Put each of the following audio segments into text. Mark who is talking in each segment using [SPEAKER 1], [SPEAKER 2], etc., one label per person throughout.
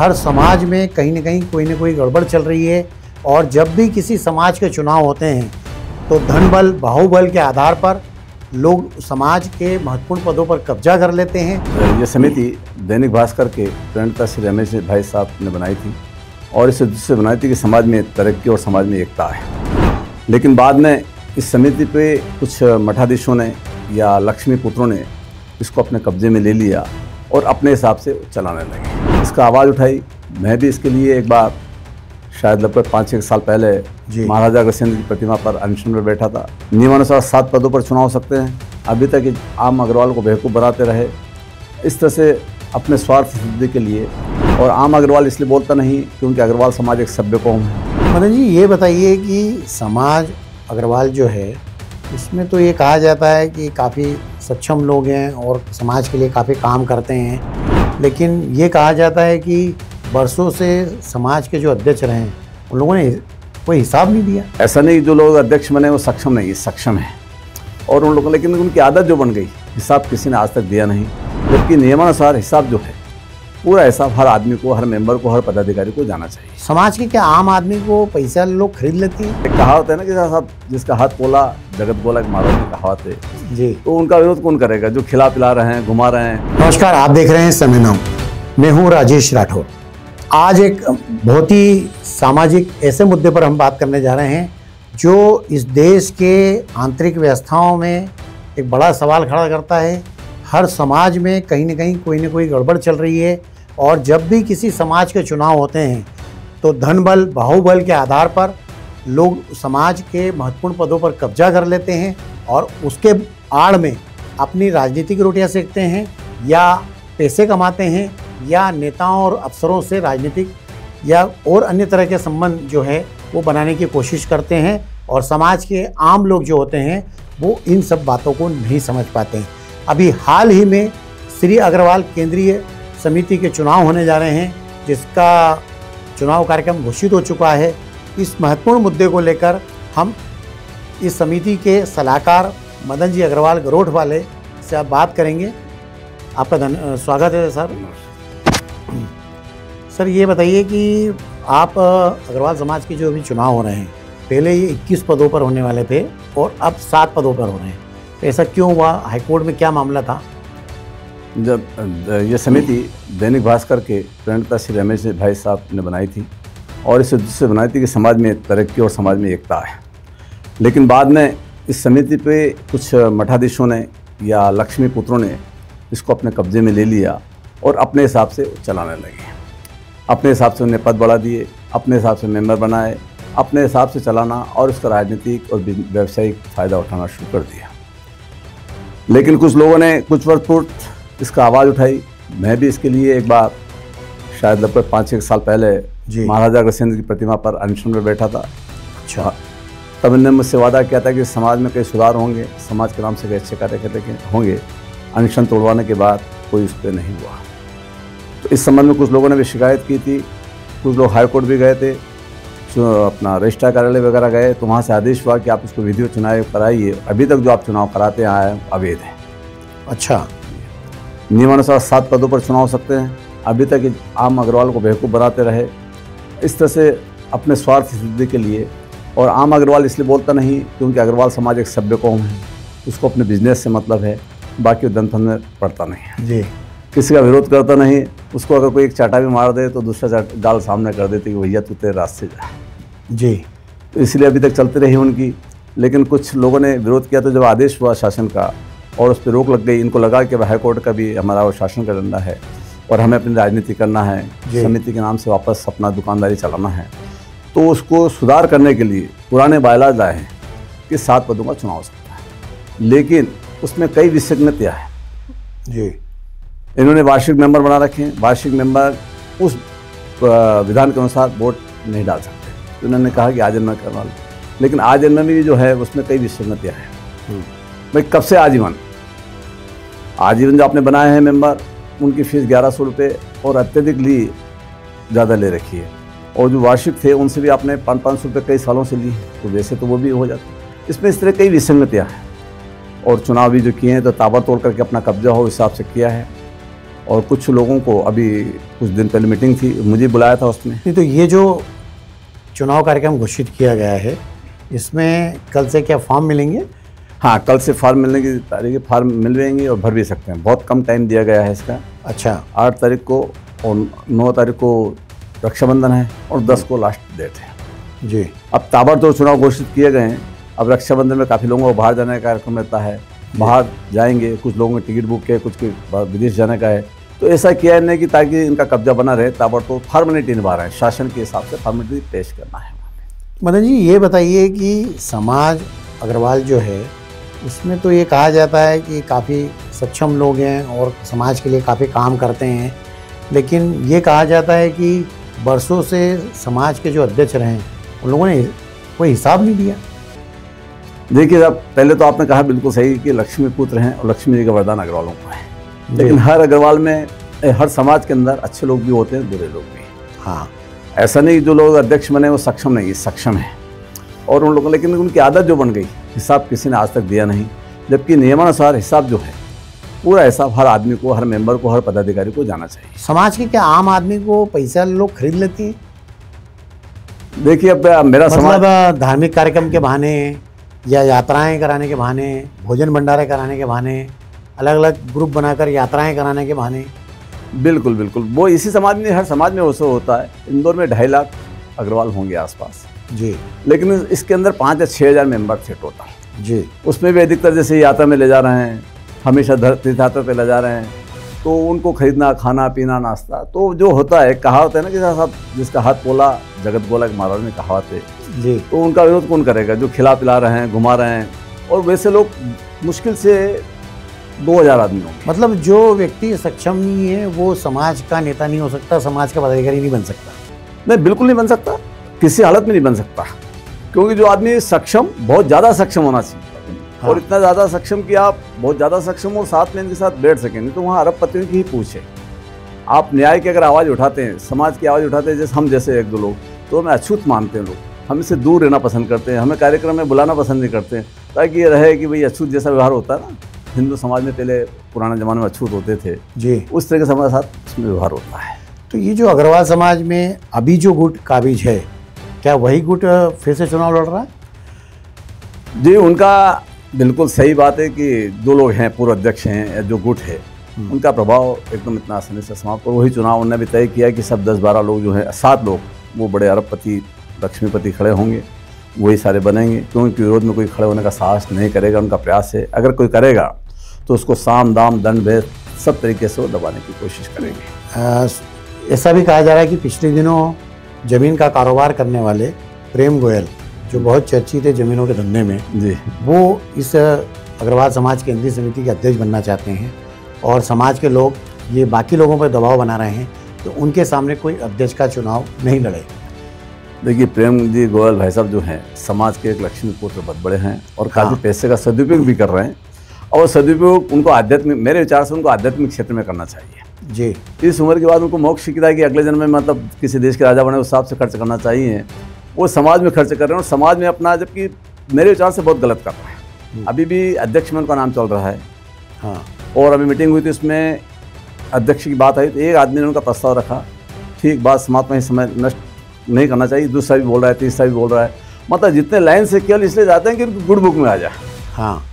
[SPEAKER 1] हर समाज में कहीं ना कोई गड़बड़ चल रही है और जब भी किसी समाज के चुनाव होते हैं तो धन बल बाहुबल के आधार पर लोग समाज के महत्वपूर्ण पदों पर कब्जा कर लेते हैं।
[SPEAKER 2] ये समिति दैनिक भास्कर के प्रणेता श्री रमेश भाई साहब ने बनाई थी और इस उद्देश्य से बनाई थी कि समाज में तरक्की और समाज में एकता है। लेकिन बाद में इस समिति पे कुछ मठाधीशों ने या लक्ष्मी पुत्रों ने इसको अपने कब्जे में ले लिया और अपने हिसाब से चलाने लगे। इसका आवाज़ उठाई। मैं भी इसके लिए एक बार शायद लगभग 5-6 साल पहले महाराजा अग्रसेन की प्रतिमा पर अनशन में बैठा था। नियमानुसार 7 पदों पर चुनाव हो सकते हैं। अभी तक आम अग्रवाल को बेवकूफ़ बनाते रहे इस तरह से अपने स्वार्थ सिद्धि के लिए। और आम अग्रवाल इसलिए बोलता नहीं क्योंकि अग्रवाल समाज एक सभ्य कौम है।
[SPEAKER 1] मदन जी ये बताइए कि समाज अग्रवाल जो है उसमें तो ये कहा जाता है कि काफ़ी सक्षम लोग हैं और समाज के लिए काफ़ी काम करते हैं, लेकिन ये कहा जाता है कि बरसों से समाज के जो अध्यक्ष रहे हैं उन लोगों ने कोई हिसाब नहीं दिया।
[SPEAKER 2] ऐसा नहीं जो लोग अध्यक्ष बने वो सक्षम नहीं, सक्षम है और उन लोगों, लेकिन उनकी आदत जो बन गई, हिसाब किसी ने आज तक दिया नहीं। जबकि नियमानुसार हिसाब जो है पूरा हिसाब हर आदमी को, हर मेंबर को, हर पदाधिकारी को जाना चाहिए।
[SPEAKER 1] समाज के क्या आम आदमी को पैसा लोग खरीद लेते हैं?
[SPEAKER 2] एक कहावत है ना कि साहब जिसका हाथ पोला जगत बोला, एक मारवाड़ी की कहावत है
[SPEAKER 1] जी।
[SPEAKER 2] तो उनका विरोध कौन करेगा जो खिला पिला रहे हैं, घुमा रहे हैं।
[SPEAKER 1] नमस्कार, आप देख रहे हैं समय नाउ। मैं हूँ राजेश राठौर। आज एक बहुत ही सामाजिक ऐसे मुद्दे पर हम बात करने जा रहे हैं जो इस देश के आंतरिक व्यवस्थाओं में एक बड़ा सवाल खड़ा करता है। हर समाज में कहीं ना कोई गड़बड़ चल रही है और जब भी किसी समाज के चुनाव होते हैं तो धन बल बाहुबल के आधार पर लोग समाज के महत्वपूर्ण पदों पर कब्जा कर लेते हैं और उसके आड़ में अपनी राजनीतिक रोटियां सेकते हैं या पैसे कमाते हैं या नेताओं और अफसरों से राजनीतिक या और अन्य तरह के संबंध जो है वो बनाने की कोशिश करते हैं और समाज के आम लोग जो होते हैं वो इन सब बातों को नहीं समझ पाते हैं। अभी हाल ही में श्री अग्रवाल केंद्रीय समिति के चुनाव होने जा रहे हैं जिसका चुनाव कार्यक्रम घोषित हो चुका है। इस महत्वपूर्ण मुद्दे को लेकर हम इस समिति के सलाहकार मदन जी अग्रवाल गरोठ वाले से आप बात करेंगे। आपका स्वागत है सर। सर ये बताइए कि आप अग्रवाल समाज के जो अभी चुनाव हो रहे हैं, पहले ये 21 पदों पर होने वाले थे और अब 7 पदों पर हो रहे हैं, तो ऐसा क्यों हुआ? हाईकोर्ट में क्या मामला था?
[SPEAKER 2] जब ये समिति दैनिक भास्कर के प्रणेता श्री रमेश भाई साहब ने बनाई थी और इस उद्देश्य से बनाई थी कि समाज में तरक्की और समाज में एकता है। लेकिन बाद में इस समिति पे कुछ मठाधीशों ने या लक्ष्मी पुत्रों ने इसको अपने कब्जे में ले लिया और अपने हिसाब से चलाने लगे। अपने हिसाब से उन्हें पद बढ़ा दिए, अपने हिसाब से मेंबर बनाए, अपने हिसाब से चलाना और उसका राजनीतिक और व्यावसायिक फ़ायदा उठाना शुरू कर दिया। लेकिन कुछ लोगों ने कुछ वर्ष पूर्व इसका आवाज़ उठाई। मैं भी इसके लिए एक बार शायद लगभग 5-6 साल पहले महाराजा अग्रसेन की प्रतिमा पर अनशन में बैठा था। अच्छा। तब इन्होंने मुझसे वादा किया था कि समाज में कई सुधार होंगे, समाज के नाम से कई अच्छे कार्य होंगे। अनशन तोड़वाने के बाद कोई उस पर नहीं हुआ। तो इस संबंध में कुछ लोगों ने भी शिकायत की थी। कुछ लोग हाईकोर्ट भी गए थे, अपना रजिस्ट्रार कार्यालय वगैरह गए, तो वहाँ से आदेश हुआ कि आप इसको विधिवत चुनाव कराइए। अभी तक जो आप चुनाव कराते आए हैं अवैध है।
[SPEAKER 1] अच्छा।
[SPEAKER 2] नियमानुसार 7 पदों पर चुनाव हो सकते हैं। अभी तक आम अग्रवाल को बेवकूफ़ बनाते रहे इस तरह से अपने स्वार्थ सिद्धि के लिए। और आम अग्रवाल इसलिए बोलता नहीं क्योंकि अग्रवाल समाज एक सभ्य कौम है, उसको अपने बिजनेस से मतलब है, बाकी दंथन में पड़ता नहीं है
[SPEAKER 1] जी।
[SPEAKER 2] किसी का विरोध करता नहीं। उसको अगर कोई एक चाटा भी मार दे तो दूसरा गाल सामने कर देते कि भैया तू तेरे रास्ते जा
[SPEAKER 1] जी।
[SPEAKER 2] तो इसलिए अभी तक चलती रही उनकी। लेकिन कुछ लोगों ने विरोध किया तो जब आदेश हुआ शासन का और उस पर रोक लग गई, इनको लगा कि हाईकोर्ट का भी हमारा वो शासन का डंडा है और हमें अपनी राजनीति करना है, समिति के नाम से वापस अपना दुकानदारी चलाना है, तो उसको सुधार करने के लिए पुराने बायलाज लाए हैं कि 7 पदों का चुनाव हो सकता है। लेकिन उसमें कई विसंगतियाँ हैं
[SPEAKER 1] जी।
[SPEAKER 2] इन्होंने वार्षिक मेंबर बना रखे हैं। वार्षिक मेंबर उस विधान के अनुसार वोट नहीं डाल सकते, तो उन्होंने कहा कि आजीवन करवा लो। लेकिन आजीवन में भी जो है उसमें कई विसंगतियाँ हैं। भाई कब से आजीवन जो आपने बनाए हैं मेंबर, उनकी फीस 1100 रुपये और अत्यधिक ज़्यादा ले रखी है। और जो वार्षिक थे उनसे भी आपने 500 रुपये कई सालों से ली, तो वैसे तो वो भी हो जाते। इसमें इस तरह कई विसंगतियाँ हैं। और चुनाव भी जो किए हैं तो ताबड़तोड़ करके अपना कब्जा हो हिसाब से किया है। और कुछ लोगों को अभी कुछ दिन पहले मीटिंग थी, मुझे बुलाया था उसमें।
[SPEAKER 1] नहीं तो ये जो चुनाव कार्यक्रम घोषित किया गया है, इसमें कल से क्या फॉर्म मिलेंगे?
[SPEAKER 2] हाँ, कल से फॉर्म मिलने की तारीख, फॉर्म मिल जाएंगे और भर भी सकते हैं। बहुत कम टाइम दिया गया है इसका।
[SPEAKER 1] अच्छा,
[SPEAKER 2] 8 तारीख को और 9 तारीख को रक्षाबंधन है और 10 को लास्ट डेट है
[SPEAKER 1] जी।
[SPEAKER 2] अब ताबड़तोड़ चुनाव घोषित किए गए हैं। अब रक्षाबंधन में काफ़ी लोगों को बाहर जाने का कार्यक्रम रहता है, बाहर जाएंगे, कुछ लोगों ने टिकट बुक किया, कुछ के विदेश जाने का है। तो ऐसा किया है कि ताकि इनका कब्जा बना रहे, ताबड़तोड़ फॉर्मेलिटी निभा रहे हैं, शासन के हिसाब से फॉर्मेलिटी पेश करना है।
[SPEAKER 1] मदन जी, ये बताइए कि समाज अग्रवाल जो है उसमें तो ये कहा जाता है कि काफ़ी सक्षम लोग हैं और समाज के लिए काफ़ी काम करते हैं, लेकिन ये कहा जाता है कि बरसों से समाज के जो अध्यक्ष रहे उन लोगों ने कोई हिसाब नहीं दिया।
[SPEAKER 2] देखिए, अब पहले तो आपने कहा बिल्कुल सही कि लक्ष्मी पुत्र हैं और लक्ष्मी जी का वरदान अग्रवालों को है, लेकिन हर अग्रवाल में, हर समाज के अंदर अच्छे लोग भी होते हैं, बुरे लोग भी।
[SPEAKER 1] हाँ,
[SPEAKER 2] ऐसा नहीं जो लोग अध्यक्ष बने वो सक्षम नहीं, सक्षम है और उन लोगों, लेकिन उनकी आदत जो बन गई, हिसाब किसी ने आज तक दिया नहीं, जबकि नियमानुसार हिसाब जो है, पूरा हिसाब हर आदमी को, हर मेंबर को, हर पदाधिकारी को जाना चाहिए।
[SPEAKER 1] समाज के क्या आम आदमी को पैसा लोग खरीद लेते हैं?
[SPEAKER 2] देखिए, अब मेरा समाज
[SPEAKER 1] धार्मिक कार्यक्रम के बहाने या यात्राएं कराने के बहाने, भोजन भंडारे कराने के बहाने, अलग अलग ग्रुप बनाकर यात्राएं कराने के बहाने।
[SPEAKER 2] बिल्कुल बिल्कुल, वो इसी समाज में, हर समाज में वो होता है। इंदौर में 2.5 लाख अग्रवाल होंगे आसपास
[SPEAKER 1] जी,
[SPEAKER 2] लेकिन इसके अंदर 5 या 6 हज़ार मेंबर थे टोटल
[SPEAKER 1] जी।
[SPEAKER 2] उसमें भी अधिकतर जैसे यात्रा में ले जा रहे हैं, हमेशा तीर्थ यात्रा पे ले जा रहे हैं, तो उनको खरीदना, खाना पीना, नाश्ता, तो जो होता है, कहावत है ना कि साहब जिसका हाथ पोला जगत गोला, के महाराज में कहावत है
[SPEAKER 1] जी।
[SPEAKER 2] तो उनका विरोध कौन करेगा? जो खिला पिला रहे हैं, घुमा रहे हैं, और वैसे लोग मुश्किल से 2000 आदमी होंगे।
[SPEAKER 1] मतलब जो व्यक्ति सक्षम नहीं है वो समाज का नेता नहीं हो सकता, समाज का पदाधिकारी नहीं बन सकता?
[SPEAKER 2] नहीं, बिल्कुल नहीं बन सकता, किसी हालत में नहीं बन सकता, क्योंकि जो आदमी सक्षम, बहुत ज़्यादा सक्षम होना चाहिए। हाँ। और इतना ज़्यादा सक्षम कि आप बहुत ज़्यादा सक्षम और साथ में इनके साथ बैठ सकें, नहीं तो वहाँ अरबपतियों की ही पूछ है। आप न्याय की अगर आवाज़ उठाते हैं, समाज की आवाज़ उठाते हैं, जैसे हम जैसे 1-2 लोग, तो हमें अछूत मानते हैं लोग, हम इससे दूर रहना पसंद करते हैं, हमें कार्यक्रम में बुलाना पसंद नहीं करते हैं, ताकि ये रहे कि भाई अछूत जैसा व्यवहार होता है ना, हिंदू समाज में पहले पुराने ज़माने में अछूत होते थे
[SPEAKER 1] जी,
[SPEAKER 2] उस तरह के हमारे साथ इसमें व्यवहार होता है।
[SPEAKER 1] तो ये जो अग्रवाल समाज में अभी जो गुट काबिज है, क्या वही गुट फिर से चुनाव लड़ रहा है?
[SPEAKER 2] जी, उनका बिल्कुल सही बात है कि 2 लोग हैं, पूर्व अध्यक्ष हैं, जो गुट है उनका प्रभाव एकदम इतना आसानी से समाप्त, और वही चुनाव उन्होंने भी तय किया कि सब 10-12 लोग जो हैं, 7 लोग वो बड़े अरबपति, लक्ष्मीपति खड़े होंगे, वही सारे बनेंगे, क्योंकि विरोध में कोई खड़े होने का साहस नहीं करेगा। उनका प्रयास है, अगर कोई करेगा तो उसको साम दाम दंड भेद सब तरीके से वो दबाने की कोशिश करेंगे।
[SPEAKER 1] ऐसा भी कहा जा रहा है कि पिछले दिनों जमीन का कारोबार करने वाले प्रेम गोयल, जो बहुत चर्चित है जमीनों के धंधे में
[SPEAKER 2] जी,
[SPEAKER 1] वो इस अग्रवाल समाज केंद्रीय समिति के अध्यक्ष बनना चाहते हैं, और समाज के लोग ये बाकी लोगों पर दबाव बना रहे हैं, तो उनके सामने कोई अध्यक्ष का चुनाव नहीं लड़े।
[SPEAKER 2] देखिए, प्रेम जी गोयल भाई साहब जो हैं, समाज के एक लक्ष्मी पुत्र बहुत बड़े हैं और काफ़ी
[SPEAKER 1] हाँ।
[SPEAKER 2] पैसे का सदुपयोग भी कर रहे हैं, और सदुपयोग उनको आध्यात्मिक, मेरे विचार से उनको आध्यात्मिक क्षेत्र में करना चाहिए
[SPEAKER 1] जी।
[SPEAKER 2] इस उम्र के बाद उनको मोक्ष की है कि अगले जन्म में मतलब किसी देश के राजा बने उस हिसाब से खर्च करना चाहिए। वो समाज में खर्च कर रहे हैं और समाज में अपना, जबकि मेरे विचार से बहुत गलत कर रहे हैं। अभी भी अध्यक्ष में उनका नाम चल रहा है।
[SPEAKER 1] हाँ,
[SPEAKER 2] और अभी मीटिंग हुई थी, उसमें अध्यक्ष की बात आई तो एक आदमी ने उनका प्रस्ताव रखा, ठीक बात समाप्त में समय नष्ट नहीं करना चाहिए, दूसरा भी बोल रहा है, तीसरा भी बोल रहा है, मतलब जितने लाइन से केवल इसलिए जाते हैं कि उनको गुड बुक में आ जाए।
[SPEAKER 1] हाँ,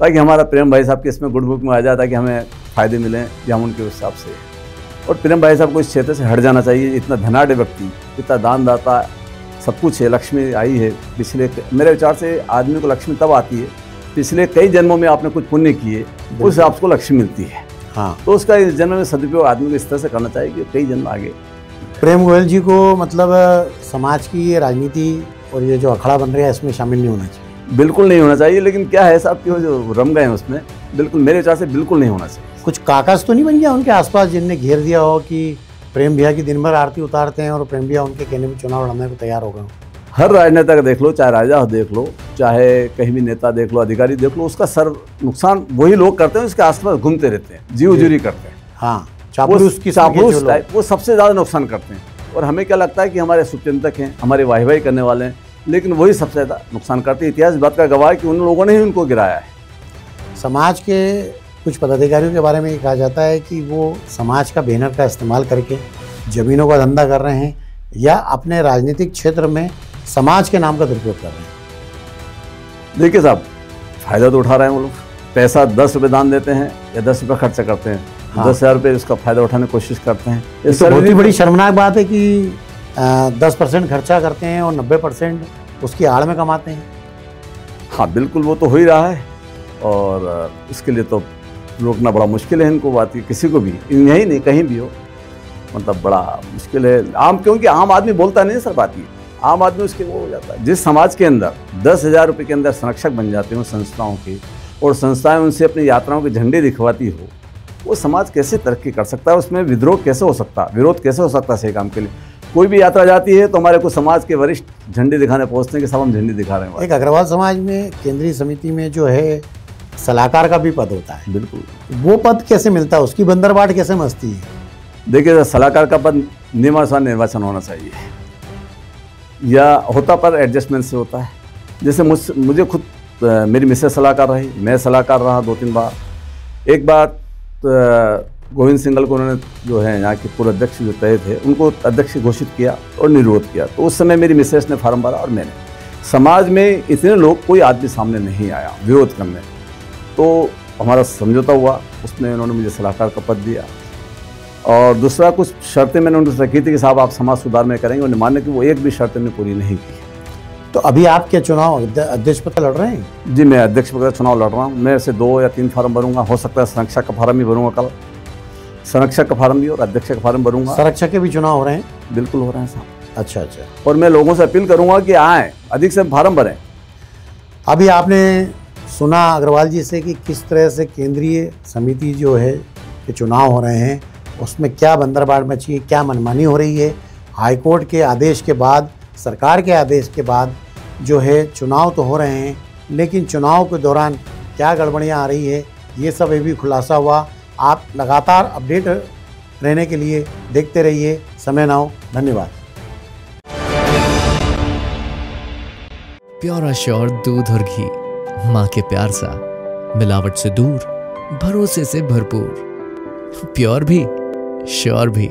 [SPEAKER 2] ताकि हमारा प्रेम भाई साहब के इसमें गुड बुक में आ जाए, ताकि हमें फ़ायदे मिलें या हम उनके हिसाब से। और प्रेम भाई साहब को इस क्षेत्र से हट जाना चाहिए। इतना धनाढ़ व्यक्ति, इतना दानदाता, सब कुछ है, लक्ष्मी आई है पिछले, मेरे विचार से आदमी को लक्ष्मी तब आती है पिछले कई जन्मों में आपने कुछ पुण्य किए, उस हिसाब से लक्ष्मी मिलती है।
[SPEAKER 1] हाँ,
[SPEAKER 2] तो उसका इस जन्म में सदुपयोग आदमी को इस तरह से करना चाहिए कि कई जन्म आगे।
[SPEAKER 1] प्रेम गोयल जी को मतलब समाज की ये राजनीति और ये जो अखाड़ा बन रहा है इसमें शामिल नहीं होना चाहिए?
[SPEAKER 2] बिल्कुल नहीं होना चाहिए, लेकिन क्या है साहब कि वो जो रम गए हैं उसमें, बिल्कुल मेरे विचार से बिल्कुल नहीं होना चाहिए।
[SPEAKER 1] कुछ काकस तो नहीं बन गया उनके आसपास जिनने घेर दिया हो कि प्रेम भैया की दिन भर आरती उतारते हैं और प्रेम भैया उनके कहने में चुनाव लड़ने को तैयार हो गए?
[SPEAKER 2] हर राजनेता का देख लो, चाहे राजा देख लो, चाहे कहीं भी नेता देख लो, अधिकारी देख लो, उसका सर नुकसान वही लोग करते हैं, उसके आसपास घूमते रहते हैं, जी उजूरी करते हैं।
[SPEAKER 1] हाँ, चापलूस
[SPEAKER 2] टाइप वो सबसे ज़्यादा नुकसान करते हैं। और हमें क्या लगता है कि हमारे शुभचिंतक हैं, हमारे वाहवाही करने वाले हैं, लेकिन वही सबसे ज़्यादा नुकसान करते हैं। इतिहास बात का गवाह है कि उन लोगों ने ही उनको गिराया है।
[SPEAKER 1] समाज के कुछ पदाधिकारियों के बारे में ये कहा जाता है कि वो समाज का बैनर का इस्तेमाल करके ज़मीनों का धंधा कर रहे हैं या अपने राजनीतिक क्षेत्र में समाज के नाम का दुरुपयोग कर रहे हैं।
[SPEAKER 2] देखिए साहब, फ़ायदा तो उठा रहे हैं वो लोग। पैसा 10 रुपये दान देते हैं या 10 रुपये खर्चा करते हैं,
[SPEAKER 1] हाँ।
[SPEAKER 2] 10,000 रुपये उसका फ़ायदा उठाने की कोशिश करते हैं।
[SPEAKER 1] इस बहुत ही बड़ी शर्मनाक बात है कि 10% खर्चा करते हैं और 90% उसकी आड़ में कमाते हैं।
[SPEAKER 2] हाँ बिल्कुल, वो तो हो ही रहा है और इसके लिए तो रोकना बड़ा मुश्किल है इनको। बात किसी को भी, यही नहीं कहीं भी हो, मतलब बड़ा मुश्किल है। क्योंकि आम आदमी बोलता नहीं सर बात ये, आम आदमी उसके वो हो जाता है। जिस समाज के अंदर 10,000 रुपये के अंदर संरक्षक बन जाते हो संस्थाओं के, और संस्थाएं उनसे अपनी यात्राओं के झंडे दिखवाती हो, वो समाज कैसे तरक्की कर सकता है? उसमें विद्रोह कैसे हो सकता है, विरोध कैसे हो सकता है सही काम के लिए? कोई भी यात्रा जाती है तो हमारे को समाज के वरिष्ठ झंडे दिखाने पहुँचते हैं कि सब हम झंडे दिखा रहे हैं।
[SPEAKER 1] एक अग्रवाल समाज में केंद्रीय समिति में जो है सलाहकार का भी पद होता है।
[SPEAKER 2] बिल्कुल,
[SPEAKER 1] वो पद कैसे मिलता है, उसकी बंदरबाट कैसे मचती है?
[SPEAKER 2] देखिए, सलाहकार का पद नियमानुसार निर्वाचन होना चाहिए या होता पर एडजस्टमेंट से होता है। जैसे मुझे खुद मेरी मिसेस सलाहकार रही, मैं सलाहकार रहा 2-3 बार। एक बार गोविंद सिंघल को उन्होंने जो है यहाँ के पूर्व अध्यक्ष जो तय थे उनको अध्यक्ष घोषित किया और निर्विरोध किया। तो उस समय मेरी मिसेस ने फार्म भरा और मैंने। समाज में इतने लोग, कोई आदमी सामने नहीं आया विरोध करने, तो हमारा समझौता हुआ, उसमें उन्होंने मुझे सलाहकार का पद दिया। और दूसरा, कुछ शर्तें मैंने उनसे रखी थी कि साहब आप समाज सुधार में करेंगे, उन्हें मानने की वो एक भी शर्त ने पूरी नहीं की।
[SPEAKER 1] तो अभी आप क्या चुनाव अध्यक्ष पद लड़ रहे हैं?
[SPEAKER 2] जी, मैं अध्यक्ष पद का चुनाव लड़ रहा हूँ। मैं ऐसे 2 या 3 फार्म भरूंगा, हो सकता है संरक्षक का फार्म भी भरूंगा कल, संरक्षक का फार्म भी और अध्यक्ष का फार्म भरूंगा।
[SPEAKER 1] संरक्षक के भी चुनाव हो रहे हैं?
[SPEAKER 2] बिल्कुल हो रहे हैं साहब।
[SPEAKER 1] अच्छा।
[SPEAKER 2] और मैं लोगों से अपील करूंगा कि आएँ, अधिक से फार्म भरें।
[SPEAKER 1] अभी आपने सुना अग्रवाल जी से कि किस तरह से केंद्रीय समिति जो है के चुनाव हो रहे हैं, उसमें क्या बंदरबाट मची है, क्या मनमानी हो रही है। हाईकोर्ट के आदेश के बाद, सरकार के आदेश के बाद जो है चुनाव तो हो रहे हैं, लेकिन चुनाव के दौरान क्या गड़बड़ियाँ आ रही है, ये सब भी खुलासा हुआ। आप लगातार अपडेट रहने के लिए देखते रहिए समय नाउ। धन्यवाद।
[SPEAKER 3] प्योर श्योर दूध और घी, माँ के प्यार सा, मिलावट से दूर, भरोसे से भरपूर, प्योर भी श्योर भी।